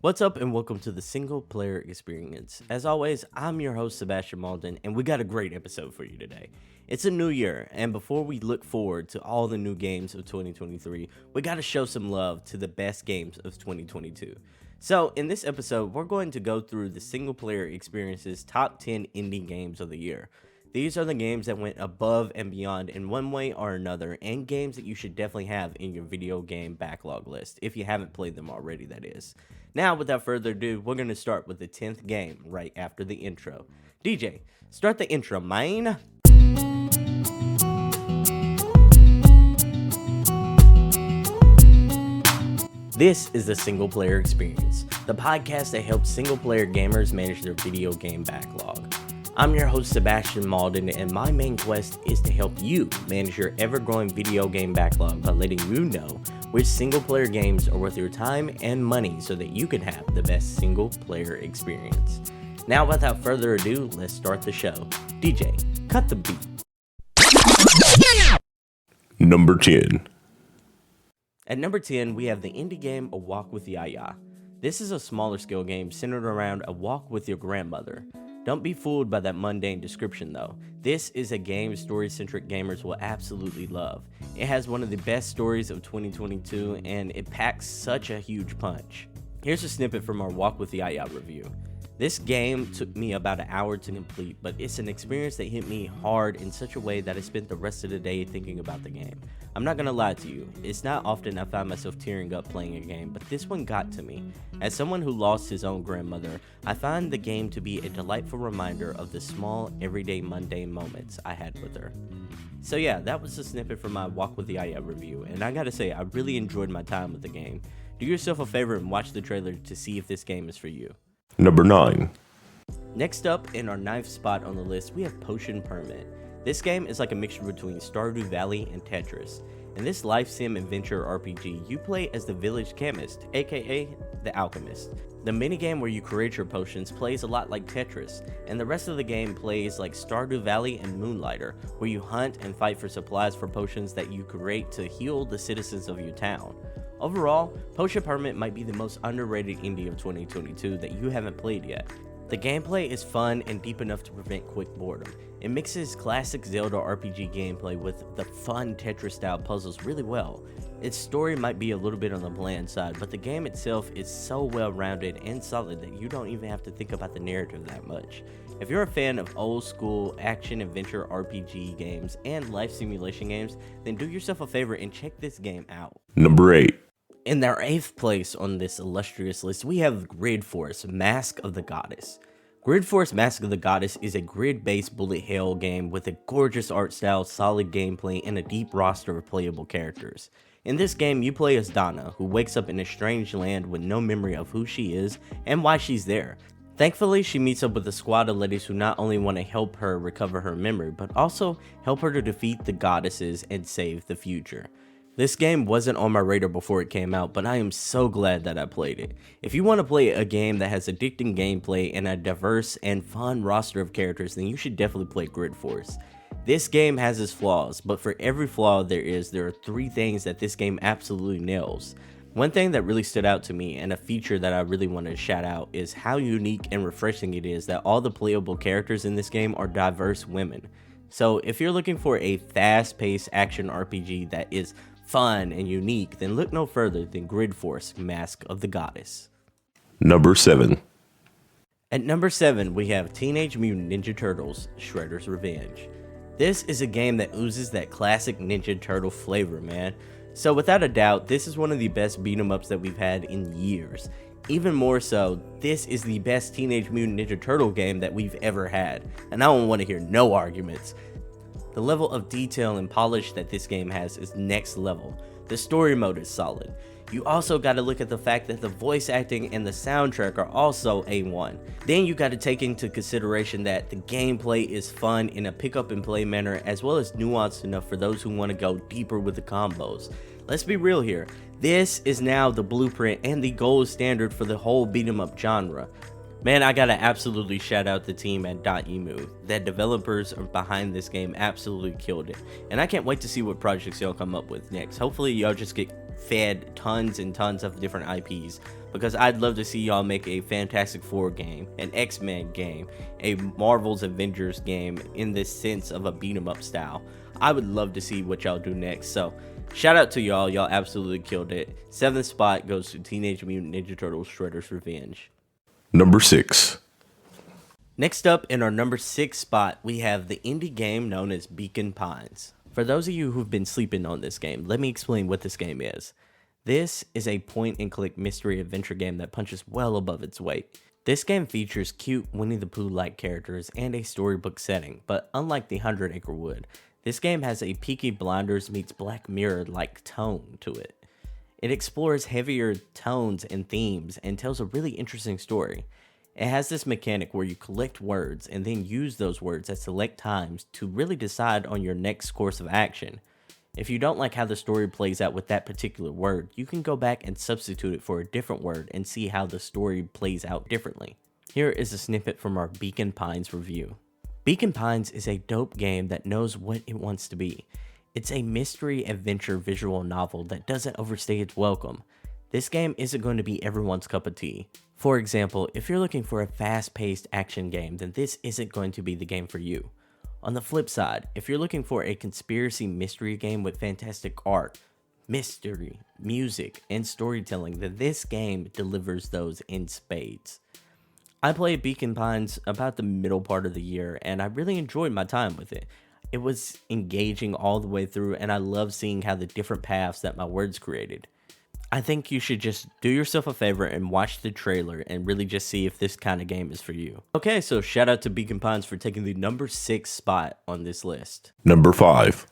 What's up and welcome to the single player experience. As always, I'm your host Sebastion Malden and we got a great episode for you today. It's a new year, and before we look forward to all the new games of 2023, we gotta show some love to the best games of 2022. So in this episode, we're going to go through the single player experience's top 10 indie games of the year. These are the games that went above and beyond in one way or another, and games that you should definitely have in your video game backlog list, if you haven't played them already, that is. Now, without further ado, we're going to start with the 10th game right after the intro. DJ, start the intro, man. This is the Single Player Experience, the podcast that helps single player gamers manage their video game backlog. I'm your host Sebastion Malden, and my main quest is to help you manage your ever-growing video game backlog by letting you know which single-player games are worth your time and money so that you can have the best single-player experience. Now, without further ado, let's start the show. DJ, cut the beat. Number 10. At number 10, we have the indie game A Walk with Yaya. This is a smaller scale game centered around a walk with your grandmother. Don't be fooled by that mundane description though. This is a game story-centric gamers will absolutely love. It has one of the best stories of 2022 and it packs such a huge punch. Here's a snippet from our Walk with Yaya review. This game took me about an hour to complete, but it's an experience that hit me hard in such a way that I spent the rest of the day thinking about the game. I'm not gonna lie to you, it's not often I find myself tearing up playing a game, but this one got to me. As someone who lost his own grandmother, I find the game to be a delightful reminder of the small, everyday, mundane moments I had with her. So yeah, that was a snippet from my Walk with Yaya review, and I gotta say, I really enjoyed my time with the game. Do yourself a favor and watch the trailer to see if this game is for you. Number 9. Next up, in our 9th spot on the list, we have Potion Permit. This game is like a mixture between Stardew Valley and Tetris. In this life sim adventure RPG, you play as the village chemist, aka the alchemist. The minigame where you create your potions plays a lot like Tetris, and the rest of the game plays like Stardew Valley and Moonlighter, where you hunt and fight for supplies for potions that you create to heal the citizens of your town. Overall, Potion Permit might be the most underrated indie of 2022 that you haven't played yet. The gameplay is fun and deep enough to prevent quick boredom. It mixes classic Zelda RPG gameplay with the fun Tetris-style puzzles really well. Its story might be a little bit on the bland side, but the game itself is so well-rounded and solid that you don't even have to think about the narrative that much. If you're a fan of old-school action-adventure RPG games and life simulation games, then do yourself a favor and check this game out. Number 8. In our 8th place on this illustrious list, we have Grid Force Mask of the Goddess. Grid Force Mask of the Goddess is a grid-based bullet hell game with a gorgeous art style, solid gameplay, and a deep roster of playable characters. In this game, you play as Donna, who wakes up in a strange land with no memory of who she is and why she's there. Thankfully, she meets up with a squad of ladies who not only want to help her recover her memory, but also help her to defeat the goddesses and save the future. This game wasn't on my radar before it came out, but I am so glad that I played it. If you want to play a game that has addicting gameplay and a diverse and fun roster of characters, then you should definitely play Grid Force. This game has its flaws, but for every flaw there are 3 things that this game absolutely nails. One thing that really stood out to me, and a feature that I really want to shout out, is how unique and refreshing it is that all the playable characters in this game are diverse women. So if you're looking for a fast-paced action RPG that is fun and unique, then look no further than Grid Force Mask of the Goddess. Number 7. At number 7, we have Teenage Mutant Ninja Turtles Shredder's Revenge. This is a game that oozes that classic Ninja Turtle flavor, man. So without a doubt, this is one of the best beat 'em ups that we've had in years. Even more so, this is the best Teenage Mutant Ninja Turtle game that we've ever had, and I don't want to hear no arguments. The level of detail and polish that this game has is next level. The story mode is solid. You also gotta look at the fact that the voice acting and the soundtrack are also A1. Then you gotta take into consideration that the gameplay is fun in a pick up and play manner, as well as nuanced enough for those who want to go deeper with the combos. Let's be real here, this is now the blueprint and the gold standard for the whole beat 'em up genre. Man, I gotta absolutely shout out the team at .emu. The developers behind this game absolutely killed it. And I can't wait to see what projects y'all come up with next. Hopefully y'all just get fed tons and tons of different IPs, because I'd love to see y'all make a Fantastic Four game, an X-Men game, a Marvel's Avengers game in this sense of a beat 'em up style. I would love to see what y'all do next. So shout out to y'all absolutely killed it. 7th spot goes to Teenage Mutant Ninja Turtles Shredder's Revenge. Number 6. Next up, in our number 6 spot, we have the indie game known as Beacon Pines. For those of you who've been sleeping on this game, let me explain what this game is. This is a point-and-click mystery adventure game that punches well above its weight. This game features cute Winnie the Pooh-like characters and a storybook setting, but unlike the 100 Acre Wood, this game has a Peaky Blinders meets Black Mirror-like tone to it. It explores heavier tones and themes and tells a really interesting story. It has this mechanic where you collect words and then use those words at select times to really decide on your next course of action. If you don't like how the story plays out with that particular word, you can go back and substitute it for a different word and see how the story plays out differently. Here is a snippet from our Beacon Pines review. Beacon Pines is a dope game that knows what it wants to be. It's a mystery adventure visual novel that doesn't overstay its welcome. This game isn't going to be everyone's cup of tea. For example, if you're looking for a fast-paced action game, then this isn't going to be the game for you. On the flip side, if you're looking for a conspiracy mystery game with fantastic art, mystery, music, and storytelling, then this game delivers those in spades. I played Beacon Pines about the middle part of the year, and I really enjoyed my time with it. It was engaging all the way through, and I love seeing how the different paths that my words created. I think you should just do yourself a favor and watch the trailer and really just see if this kind of game is for you. Okay, so shout out to Beacon Pines for taking the number 6 spot on this list. Number 5.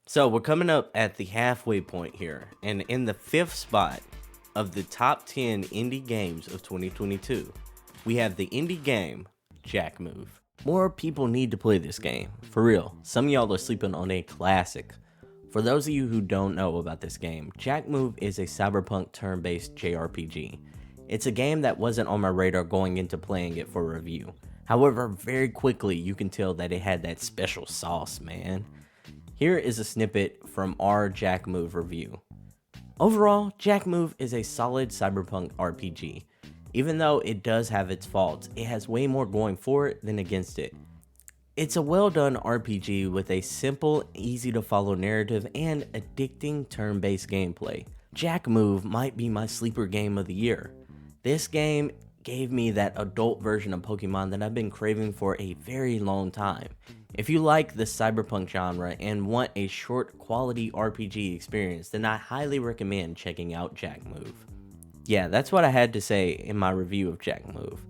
So we're coming up at the halfway point here, and in the 5th spot of the top 10 indie games of 2022, we have the indie game Jack Move. More people need to play this game, for real. Some of y'all are sleeping on a classic. For those of you who don't know about this game, Jack Move is a cyberpunk turn-based JRPG. It's a game that wasn't on my radar going into playing it for review. However, very quickly you can tell that it had that special sauce, man. Here is a snippet from our Jack Move review. Overall, Jack Move is a solid cyberpunk RPG. Even though it does have its faults, it has way more going for it than against it. It's a well-done RPG with a simple, easy-to-follow narrative and addicting turn-based gameplay. Jack Move might be my sleeper game of the year. This game gave me that adult version of Pokemon that I've been craving for a very long time. If you like the cyberpunk genre and want a short, quality RPG experience, then I highly recommend checking out Jack Move. Yeah, that's what I had to say in my review of Jack Move.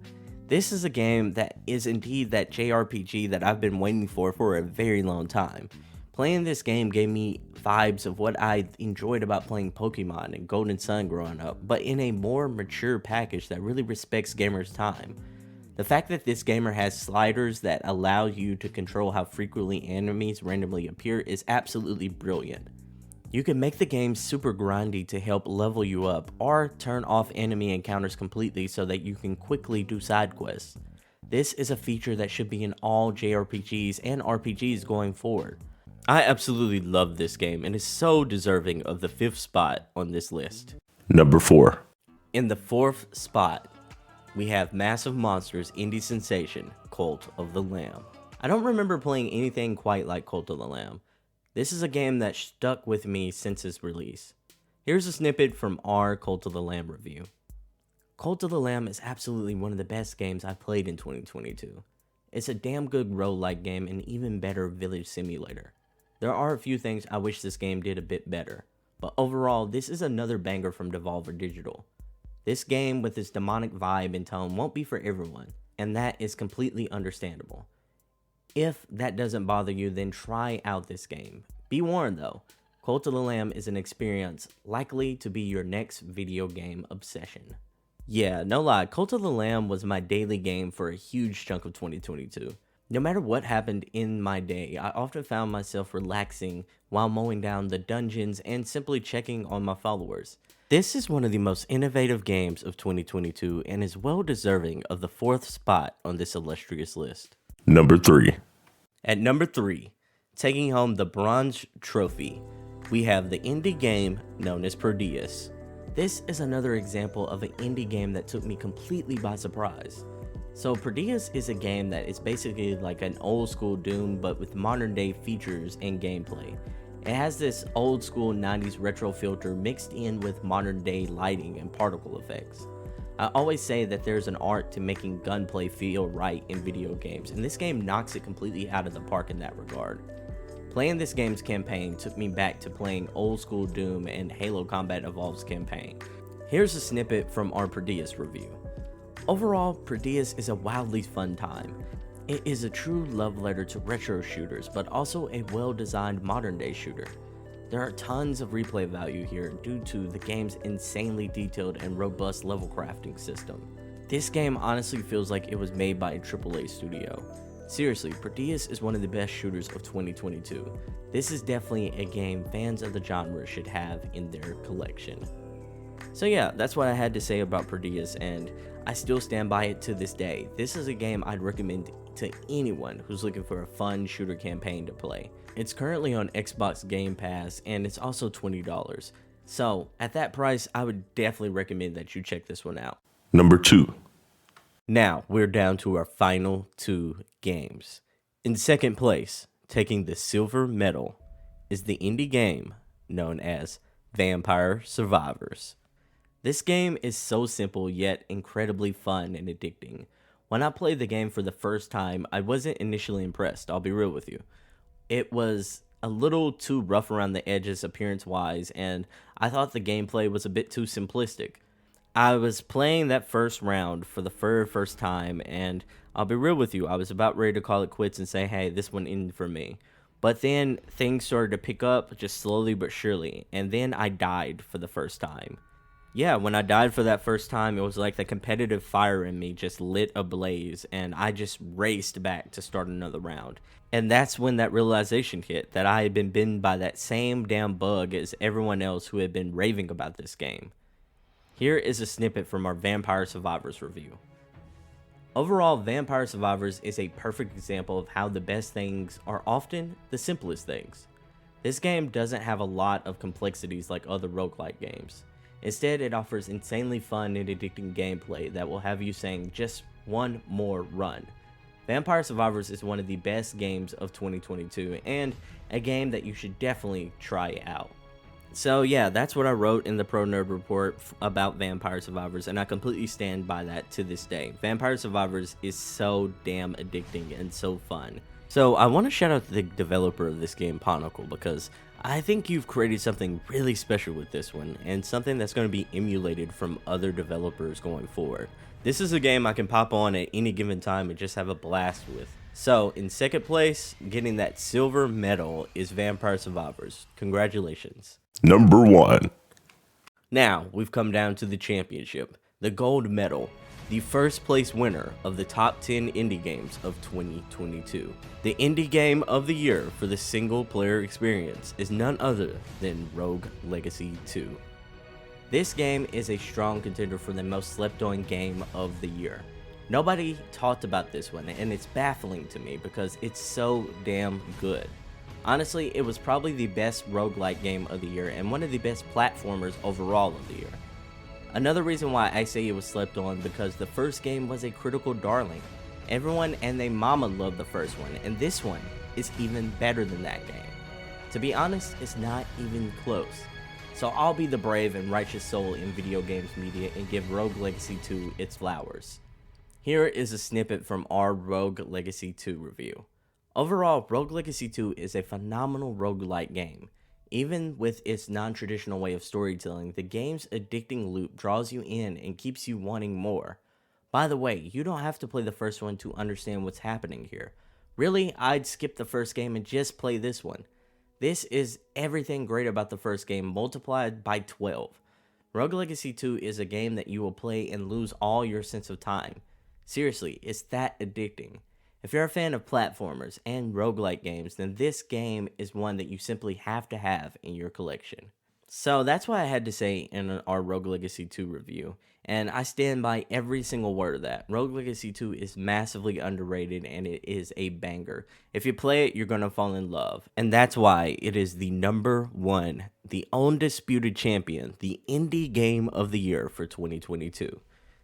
This is a game that is indeed that JRPG that I've been waiting for a very long time. Playing this game gave me vibes of what I enjoyed about playing Pokemon and Golden Sun growing up, but in a more mature package that really respects gamers' time. The fact that this gamer has sliders that allow you to control how frequently enemies randomly appear is absolutely brilliant. You can make the game super grindy to help level you up, or turn off enemy encounters completely so that you can quickly do side quests. This is a feature that should be in all JRPGs and RPGs going forward. I absolutely love this game and is so deserving of the 5th spot on this list. Number 4. In the 4th spot, we have Massive Monsters indie sensation, Cult of the Lamb. I don't remember playing anything quite like Cult of the Lamb. This is a game that stuck with me since its release. Here's a snippet from our Cult of the Lamb review. Cult of the Lamb is absolutely one of the best games I've played in 2022. It's a damn good roguelike game and even better village simulator. There are a few things I wish this game did a bit better, but overall this is another banger from Devolver Digital. This game with its demonic vibe and tone won't be for everyone, and that is completely understandable. If that doesn't bother you, then try out this game. Be warned though, Cult of the Lamb is an experience likely to be your next video game obsession. Yeah, no lie, Cult of the Lamb was my daily game for a huge chunk of 2022. No matter what happened in my day, I often found myself relaxing while mowing down the dungeons and simply checking on my followers. This is one of the most innovative games of 2022 and is well deserving of the 4th spot on this illustrious list. Number 3. At number 3, taking home the bronze trophy, we have the indie game known as Perdius. This is another example of an indie game that took me completely by surprise. So Perdius is a game that is basically like an old school Doom but with modern day features and gameplay. It has this old school 90s retro filter mixed in with modern day lighting and particle effects. I always say that there's an art to making gunplay feel right in video games, and this game knocks it completely out of the park in that regard. Playing this game's campaign took me back to playing old school Doom and Halo Combat Evolved's campaign. Here's a snippet from our Perdius review. Overall, Perdius is a wildly fun time. It is a true love letter to retro shooters, but also a well-designed modern-day shooter. There are tons of replay value here due to the game's insanely detailed and robust level crafting system. This game honestly feels like it was made by a AAA studio. Seriously, Perdius is one of the best shooters of 2022. This is definitely a game fans of the genre should have in their collection. So yeah, that's what I had to say about Perdius, and I still stand by it to this day. This is a game I'd recommend to anyone who's looking for a fun shooter campaign to play. It's currently on Xbox Game Pass, and it's also $20. So at that price, I would definitely recommend that you check this one out. Number 2. Now we're down to our final 2 games. In second place, taking the silver medal, is the indie game known as Vampire Survivors. This game is so simple yet incredibly fun and addicting. When I played the game for the first time, I wasn't initially impressed, I'll be real with you. It was a little too rough around the edges appearance-wise, and I thought the gameplay was a bit too simplistic. I was playing that first round for the very first time, and I'll be real with you, I was about ready to call it quits and say, hey, this one ended for me. But then things started to pick up just slowly but surely, and then I died for the first time. Yeah, when I died for that first time, it was like the competitive fire in me just lit ablaze, and I just raced back to start another round. And that's when that realization hit, that I had been bitten by that same damn bug as everyone else who had been raving about this game. Here is a snippet from our Vampire Survivors review. Overall, Vampire Survivors is a perfect example of how the best things are often the simplest things. This game doesn't have a lot of complexities like other roguelike games. Instead, it offers insanely fun and addicting gameplay that will have you saying just one more run. Vampire Survivors is one of the best games of 2022 and a game that you should definitely try out. So yeah, that's what I wrote in the Pro Nerd Report about Vampire Survivors, and I completely stand by that to this day. Vampire Survivors is so damn addicting and so fun. So I want to shout out the developer of this game, Ponicle, because I think you've created something really special with this one, and something that's going to be emulated from other developers going forward. This is a game I can pop on at any given time and just have a blast with. So, in second place, getting that silver medal is Vampire Survivors. Congratulations. Number 1. Now, we've come down to the championship, the gold medal, the first place winner of the top 10 indie games of 2022. The indie game of the year for the single player experience is none other than Rogue Legacy 2. This game is a strong contender for the most slept on game of the year. Nobody talked about this one, and it's baffling to me because it's so damn good. Honestly, it was probably the best roguelike game of the year and one of the best platformers overall of the year. Another reason why I say it was slept on because the first game was a critical darling. Everyone and their mama loved the first one, and this one is even better than that game. To be honest, it's not even close. So I'll be the brave and righteous soul in video games media and give Rogue Legacy 2 its flowers. Here is a snippet from our Rogue Legacy 2 review. Overall, Rogue Legacy 2 is a phenomenal roguelike game. Even with its non-traditional way of storytelling, the game's addicting loop draws you in and keeps you wanting more. By the way, you don't have to play the first one to understand what's happening here. Really, I'd skip the first game and just play this one. This is everything great about the first game multiplied by 12. Rogue Legacy 2 is a game that you will play and lose all your sense of time. Seriously, it's that addicting. If you're a fan of platformers and roguelike games, then this game is one that you simply have to have in your collection. So that's why I had to say in our Rogue Legacy 2 review. And I stand by every single word of that. Rogue Legacy 2 is massively underrated and it is a banger. If you play it, you're going to fall in love. And that's why it is the number one, the undisputed champion, the indie game of the year for 2022.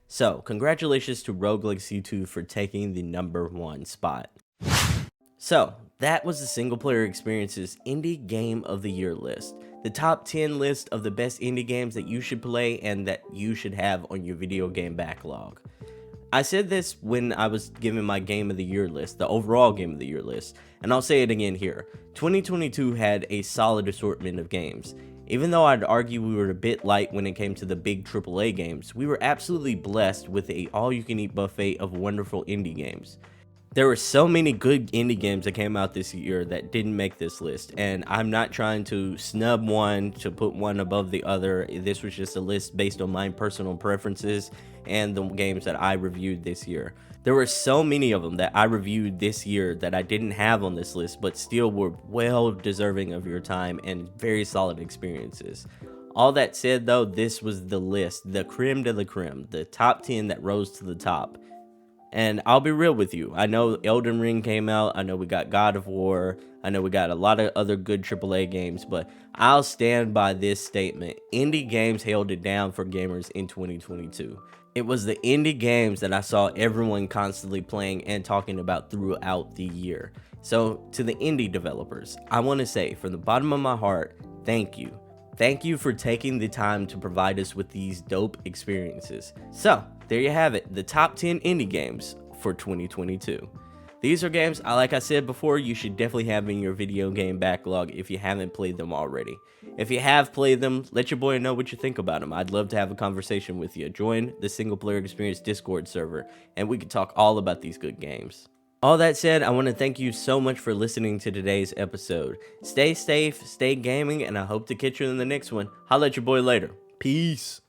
So, congratulations to Rogue Legacy 2 for taking the number one spot. So, that was the single player experiences indie game of the year list. The top 10 list of the best indie games that you should play and that you should have on your video game backlog. I said this when I was giving my game of the year list, the overall game of the year list, and I'll say it again here. 2022 had a solid assortment of games. Even though I'd argue we were a bit light when it came to the big AAA games, we were absolutely blessed with a all-you-can-eat buffet of wonderful indie games. There were so many good indie games that came out this year that didn't make this list, and I'm not trying to snub one to put one above the other. This was just a list based on my personal preferences and the games that I reviewed this year. There were so many of them that I reviewed this year that I didn't have on this list, but still were well deserving of your time and very solid experiences. All that said though, this was the list, the creme de la creme, the top 10 that rose to the top. And I'll be real with you. I know Elden Ring came out. I know we got God of War. I know we got a lot of other good AAA games. But I'll stand by this statement. Indie games held it down for gamers in 2022. It was the indie games that I saw everyone constantly playing and talking about throughout the year. So to the indie developers, I want to say from the bottom of my heart, thank you. Thank you for taking the time to provide us with these dope experiences. So, there you have it, the top 10 indie games for 2022. These are games, like I said before, you should definitely have in your video game backlog if you haven't played them already. If you have played them, let your boy know what you think about them. I'd love to have a conversation with you. Join the Single Player Experience Discord server, and we can talk all about these good games. All that said, I want to thank you so much for listening to today's episode. Stay safe, stay gaming, and I hope to catch you in the next one. Holla at your boy later. Peace.